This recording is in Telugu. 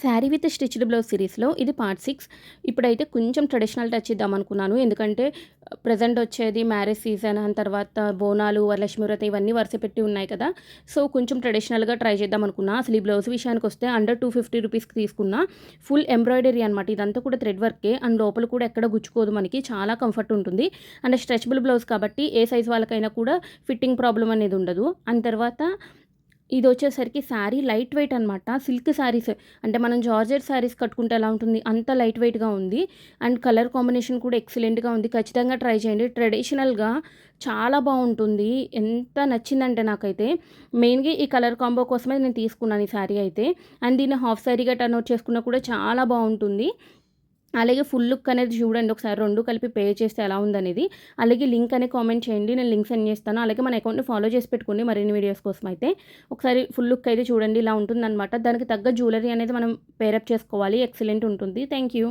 శారీ విత్ స్టిచ్డ్ బ్లౌజ్ సిరీస్‌లో ఇది పార్ట్ 6. ఇప్పుడైతే కొంచెం ట్రెడిషనల్ టచ్ ఇద్దామనుకున్నాను. ఎందుకంటే ప్రెజెంట్ వచ్చేది మ్యారేజ్ సీజన్, తర్వాత బోనాలు, వరలక్ష్మి వ్రతం ఇవన్నీ వరుస పెట్టి ఉన్నాయి కదా! సో, కొంచెం ట్రెడిషనల్‌గా ట్రై చేద్దామనుకున్నా. అసలు ఈ బ్లౌజ్ విషయానికొస్తే అండర్ 250 రూపీస్‌కి తీసుకున్నా. ఫుల్ ఎంబ్రాయిడరీ అనమాట. ఇదంతా కూడా థ్రెడ్ వర్కే అండ్ లోపల కూడా ఎక్కడ గుచ్చుకోదు మనకి. చాలా కంఫర్ట్ ఉంటుంది. అండ్ స్ట్రెచబుల్ బ్లౌజ్ కాబట్టి ఏ సైజ్ వాళ్ళకైనా కూడా ఫిట్టింగ్ ప్రాబ్లమ్ అనేది ఉండదు. అండ్ తర్వాత ఇదొచ్చేసరికి శారీ లైట్ వెయిట్ అనమాట. సిల్క్ శారీస్ అంటే మనం జార్జెట్ శారీస్ కట్టుకుంటే ఎలా ఉంటుంది అంత లైట్ వెయిట్‌గా ఉంది. అండ్ కలర్ కాంబినేషన్ కూడా ఎక్సలెంట్‌గా ఉంది. ఖచ్చితంగా ట్రై చేయండి. ట్రెడిషనల్‌గా చాలా బావుంటుంది. ఎంత నచ్చిందంటే నాకైతే. మెయిన్‌గా ఈ కలర్ కాంబో కోసమే నేను తీసుకున్నాను ఈ శారీ అయితే. అండ్ దీన్ని హాఫ్ శారీగా టర్న్ అవుట్ చేసుకున్నా కూడా చాలా బావుంటుంది. అలాగే ఫుల్ లుక్ అనేది చూడండి ఒకసారి 2 కలిపి పే చేస్తే ఎలా ఉందనేది. అలాగే లింక్ అనేది కామెంట్ చేయండి. నేను లింక్ సెండ్ చేస్తాను. అలాగే మన అకౌంట్‌ని ఫాలో చేసి పెట్టుకోండి మరిన్ని వీడియోస్ కోసం అయితే. ఒకసారి ఫుల్ లుక్ అయితే చూడండి ఇలా ఉంటుందనమాట. దానికి తగ్గ జ్యువెలరీ అనేది మనం పేరప్ చేసుకోవాలి. ఎక్సలెంట్ ఉంటుంది. Thank you.